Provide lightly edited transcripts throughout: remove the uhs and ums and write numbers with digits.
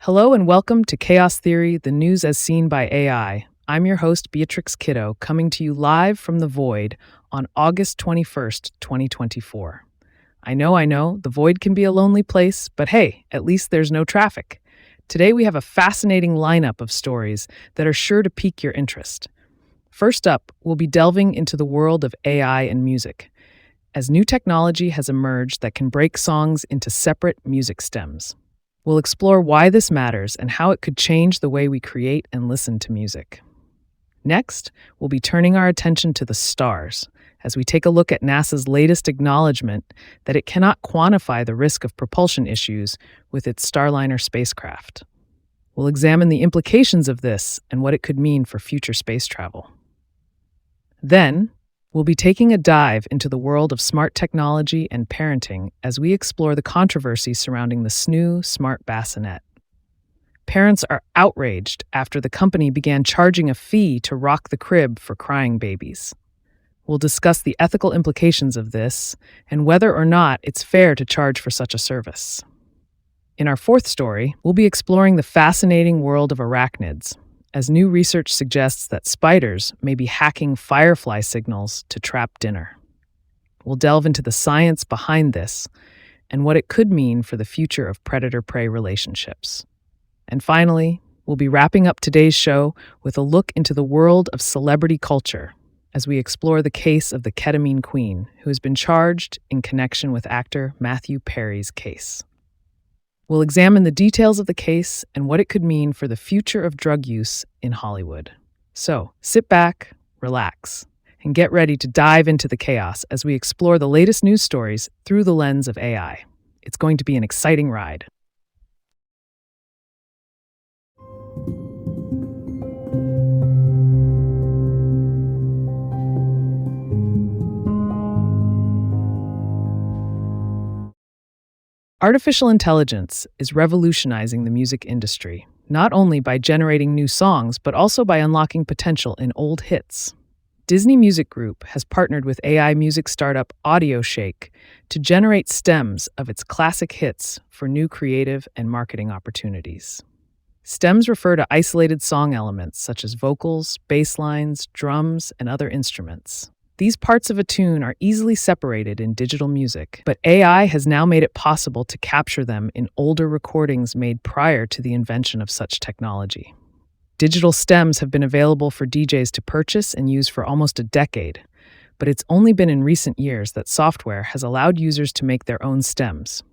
Hello and welcome to Chaos Theory, the news as seen by AI. I'm your host, Beatrix Kiddo, coming to you live from the Void on August 21st, 2024. I know, the Void can be a lonely place, but hey, at least there's no traffic. Today we have a fascinating lineup of stories that are sure to pique your interest. First up, we'll be delving into the world of AI and music, as new technology has emerged that can break songs into separate music stems. We'll explore why this matters and how it could change the way we create and listen to music. Next, we'll be turning our attention to the stars as we take a look at NASA's latest acknowledgment that it cannot quantify the risk of propulsion issues with its Starliner spacecraft. We'll examine the implications of this and what it could mean for future space travel. Then, we'll be taking a dive into the world of smart technology and parenting as we explore the controversy surrounding the Snoo smart bassinet. Parents are outraged after the company began charging a fee to rock the crib for crying babies. We'll discuss the ethical implications of this and whether or not it's fair to charge for such a service. In our fourth story, we'll be exploring the fascinating world of arachnids, as new research suggests that spiders may be hacking firefly signals to trap dinner. We'll delve into the science behind this and what it could mean for the future of predator-prey relationships. And finally, we'll be wrapping up today's show with a look into the world of celebrity culture as we explore the case of the ketamine queen, who has been charged in connection with actor Matthew Perry's case. We'll examine the details of the case and what it could mean for the future of drug use in Hollywood. So, sit back, relax, and get ready to dive into the chaos as we explore the latest news stories through the lens of AI. It's going to be an exciting ride. Artificial intelligence is revolutionizing the music industry, not only by generating new songs, but also by unlocking potential in old hits. Disney Music Group has partnered with AI music startup AudioShake to generate stems of its classic hits for new creative and marketing opportunities. Stems refer to isolated song elements such as vocals, bass lines, drums, and other instruments. These parts of a tune are easily separated in digital music, but AI has now made it possible to capture them in older recordings made prior to the invention of such technology. Digital stems have been available for DJs to purchase and use for almost a decade, but it's only been in recent years that software has allowed users to make their own stems.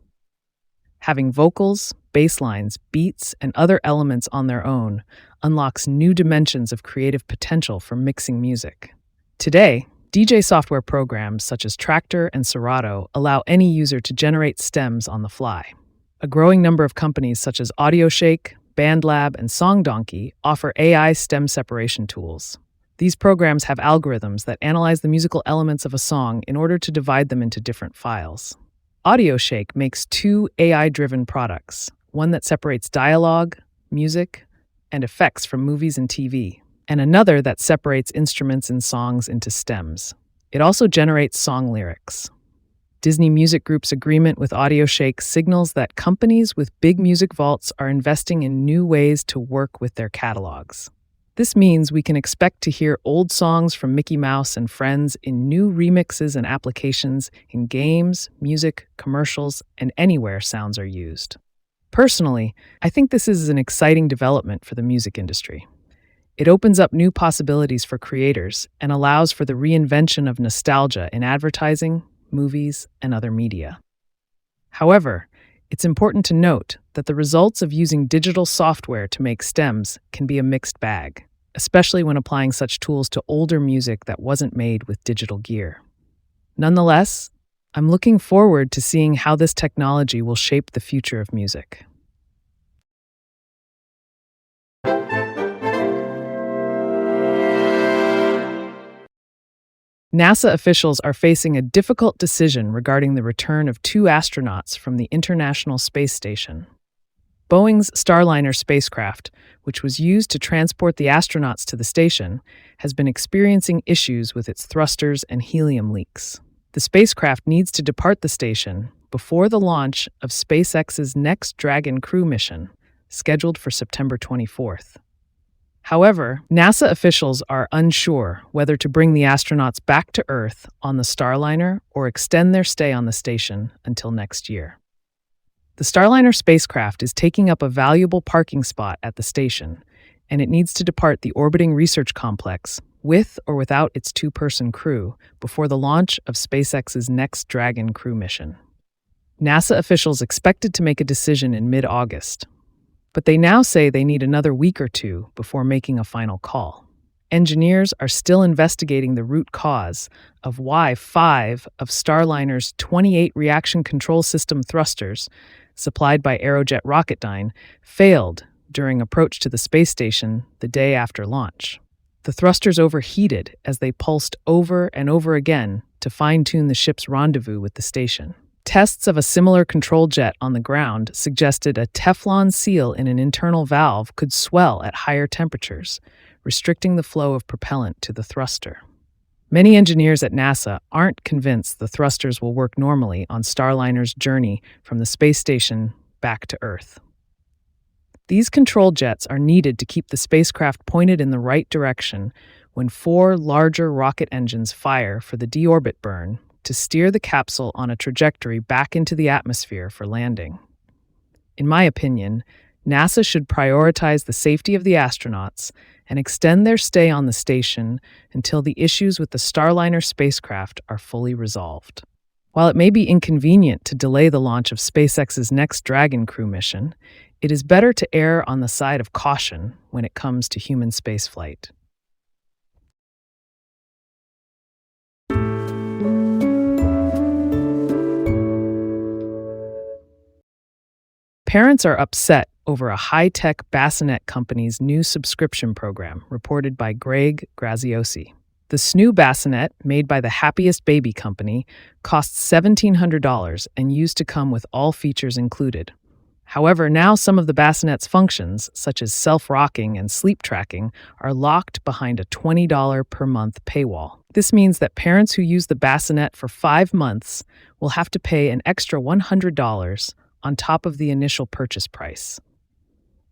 Having vocals, bass lines, beats, and other elements on their own unlocks new dimensions of creative potential for mixing music. Today, DJ software programs such as Tractor and Serato allow any user to generate stems on the fly. A growing number of companies such as AudioShake, BandLab, and SongDonkey offer AI stem separation tools. These programs have algorithms that analyze the musical elements of a song in order to divide them into different files. AudioShake makes two AI-driven products, one that separates dialogue, music, and effects from movies and TV, and another that separates instruments and songs into stems. It also generates song lyrics. Disney Music Group's agreement with AudioShake signals that companies with big music vaults are investing in new ways to work with their catalogs. This means we can expect to hear old songs from Mickey Mouse and Friends in new remixes and applications in games, music, commercials, and anywhere sounds are used. Personally, I think this is an exciting development for the music industry. It opens up new possibilities for creators and allows for the reinvention of nostalgia in advertising, movies, and other media. However, it's important to note that the results of using digital software to make stems can be a mixed bag, especially when applying such tools to older music that wasn't made with digital gear. Nonetheless, I'm looking forward to seeing how this technology will shape the future of music. NASA officials are facing a difficult decision regarding the return of two astronauts from the International Space Station. Boeing's Starliner spacecraft, which was used to transport the astronauts to the station, has been experiencing issues with its thrusters and helium leaks. The spacecraft needs to depart the station before the launch of SpaceX's next Dragon crew mission, scheduled for September 24th. However, NASA officials are unsure whether to bring the astronauts back to Earth on the Starliner or extend their stay on the station until next year. The Starliner spacecraft is taking up a valuable parking spot at the station, and it needs to depart the orbiting research complex with or without its two-person crew before the launch of SpaceX's next Dragon crew mission. NASA officials expected to make a decision in mid-August, but they now say they need another week or two before making a final call. Engineers are still investigating the root cause of why 5 of Starliner's 28 reaction control system thrusters, supplied by Aerojet Rocketdyne, failed during approach to the space station the day after launch. The thrusters overheated as they pulsed over and over again to fine-tune the ship's rendezvous with the station. Tests of a similar control jet on the ground suggested a Teflon seal in an internal valve could swell at higher temperatures, restricting the flow of propellant to the thruster. Many engineers at NASA aren't convinced the thrusters will work normally on Starliner's journey from the space station back to Earth. These control jets are needed to keep the spacecraft pointed in the right direction when 4 larger rocket engines fire for the deorbit burn to steer the capsule on a trajectory back into the atmosphere for landing. In my opinion, NASA should prioritize the safety of the astronauts and extend their stay on the station until the issues with the Starliner spacecraft are fully resolved. While it may be inconvenient to delay the launch of SpaceX's next Dragon crew mission, it is better to err on the side of caution when it comes to human spaceflight. Parents are upset over a high-tech bassinet company's new subscription program, reported by Greg Graziosi. The Snoo bassinet, made by the Happiest Baby Company, costs $1,700 and used to come with all features included. However, now some of the bassinet's functions, such as self-rocking and sleep tracking, are locked behind a $20 per month paywall. This means that parents who use the bassinet for 5 months will have to pay an extra $100 on top of the initial purchase price.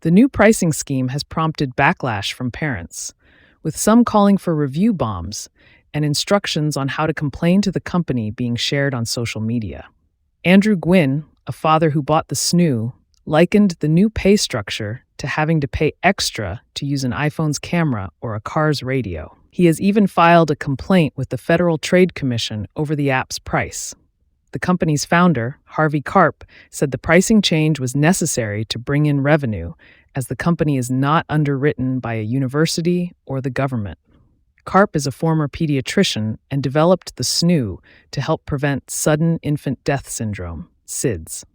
The new pricing scheme has prompted backlash from parents, with some calling for review bombs and instructions on how to complain to the company being shared on social media. Andrew Gwynn, a father who bought the Snoo, likened the new pay structure to having to pay extra to use an iPhone's camera or a car's radio. He has even filed a complaint with the Federal Trade Commission over the app's price. The company's founder, Harvey Karp, said the pricing change was necessary to bring in revenue, as the company is not underwritten by a university or the government. Karp is a former pediatrician and developed the Snoo to help prevent sudden infant death syndrome, SIDS.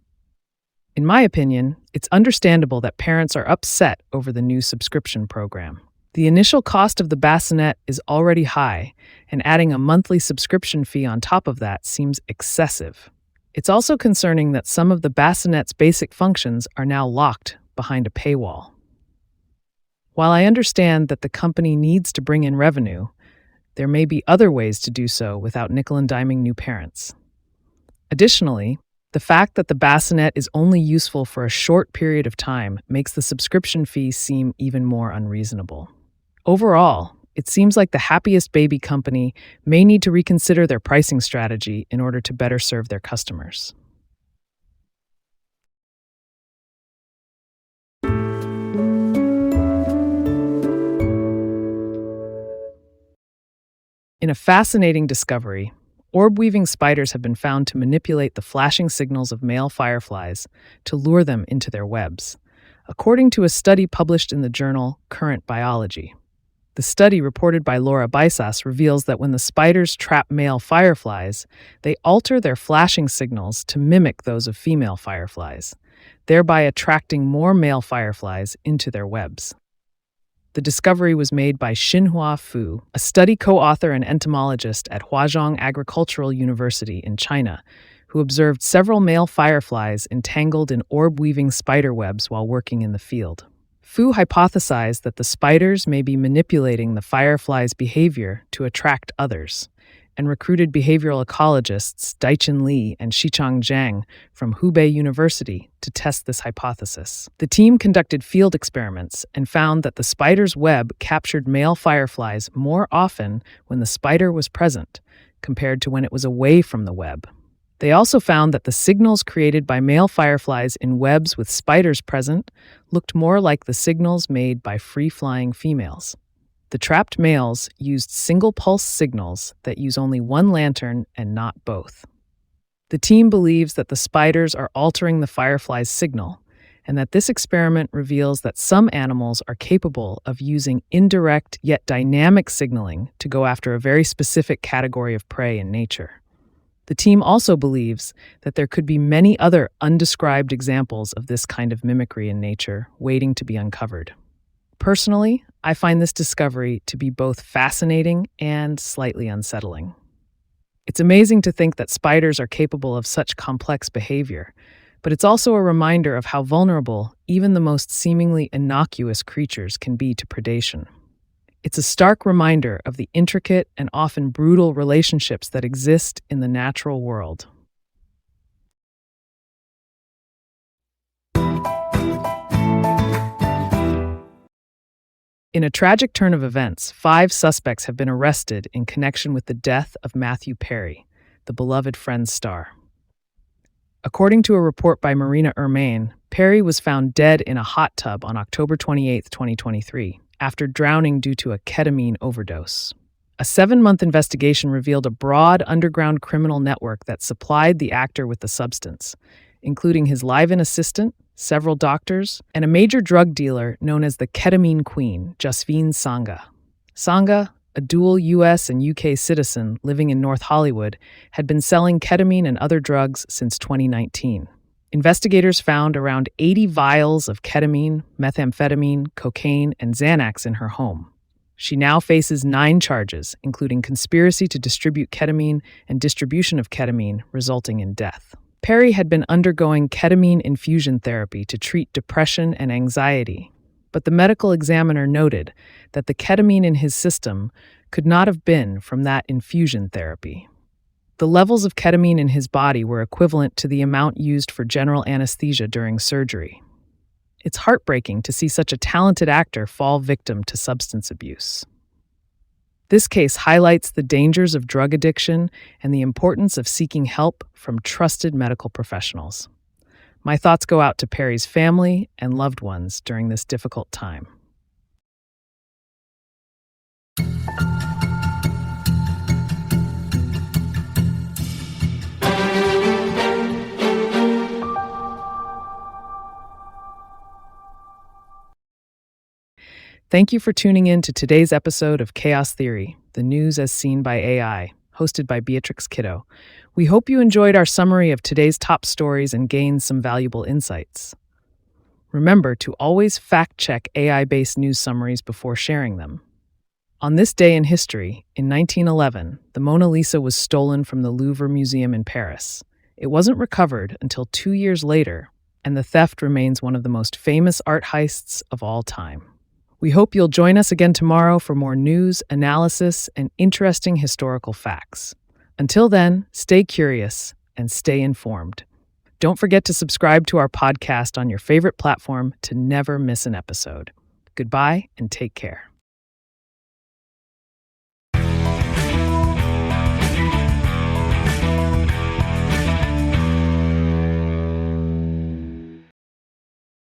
In my opinion, it's understandable that parents are upset over the new subscription program. The initial cost of the bassinet is already high, and adding a monthly subscription fee on top of that seems excessive. It's also concerning that some of the bassinet's basic functions are now locked behind a paywall. While I understand that the company needs to bring in revenue, there may be other ways to do so without nickel-and-diming new parents. Additionally, the fact that the bassinet is only useful for a short period of time makes the subscription fee seem even more unreasonable. Overall, it seems like the Happiest Baby Company may need to reconsider their pricing strategy in order to better serve their customers. In a fascinating discovery, orb-weaving spiders have been found to manipulate the flashing signals of male fireflies to lure them into their webs, according to a study published in the journal Current Biology. The study, reported by Laura Bisas, reveals that when the spiders trap male fireflies, they alter their flashing signals to mimic those of female fireflies, thereby attracting more male fireflies into their webs. The discovery was made by Xinhua Fu, a study co-author and entomologist at Huazhong Agricultural University in China, who observed several male fireflies entangled in orb-weaving spider webs while working in the field. Fu hypothesized that the spiders may be manipulating the firefly's behavior to attract others, and recruited behavioral ecologists Daichin Li and Shichang Zhang from Hubei University to test this hypothesis. The team conducted field experiments and found that the spider's web captured male fireflies more often when the spider was present, compared to when it was away from the web. They also found that the signals created by male fireflies in webs with spiders present looked more like the signals made by free-flying females. The trapped males used single-pulse signals that use only one lantern and not both. The team believes that the spiders are altering the firefly's signal, and that this experiment reveals that some animals are capable of using indirect yet dynamic signaling to go after a very specific category of prey in nature. The team also believes that there could be many other undescribed examples of this kind of mimicry in nature waiting to be uncovered. Personally, I find this discovery to be both fascinating and slightly unsettling. It's amazing to think that spiders are capable of such complex behavior, but it's also a reminder of how vulnerable even the most seemingly innocuous creatures can be to predation. It's a stark reminder of the intricate and often brutal relationships that exist in the natural world. In a tragic turn of events, 5 suspects have been arrested in connection with the death of Matthew Perry, the beloved Friends star. According to a report by Marina Ermain, Perry was found dead in a hot tub on October 28, 2023, after drowning due to a ketamine overdose. A 7-month investigation revealed a broad underground criminal network that supplied the actor with the substance, including his live-in assistant, several doctors, and a major drug dealer known as the Ketamine Queen, Jasveen Sangha. Sangha, a dual U.S. and U.K. citizen living in North Hollywood, had been selling ketamine and other drugs since 2019. Investigators found around 80 vials of ketamine, methamphetamine, cocaine, and Xanax in her home. She now faces 9 charges, including conspiracy to distribute ketamine and distribution of ketamine, resulting in death. Perry had been undergoing ketamine infusion therapy to treat depression and anxiety, but the medical examiner noted that the ketamine in his system could not have been from that infusion therapy. The levels of ketamine in his body were equivalent to the amount used for general anesthesia during surgery. It's heartbreaking to see such a talented actor fall victim to substance abuse. This case highlights the dangers of drug addiction and the importance of seeking help from trusted medical professionals. My thoughts go out to Perry's family and loved ones during this difficult time. Thank you for tuning in to today's episode of Chaos Theory, the news as seen by AI, hosted by Beatrix Kiddo. We hope you enjoyed our summary of today's top stories and gained some valuable insights. Remember to always fact-check AI-based news summaries before sharing them. On this day in history, in 1911, the Mona Lisa was stolen from the Louvre Museum in Paris. It wasn't recovered until 2 years later, and the theft remains one of the most famous art heists of all time. We hope you'll join us again tomorrow for more news, analysis, and interesting historical facts. Until then, stay curious and stay informed. Don't forget to subscribe to our podcast on your favorite platform to never miss an episode. Goodbye and take care.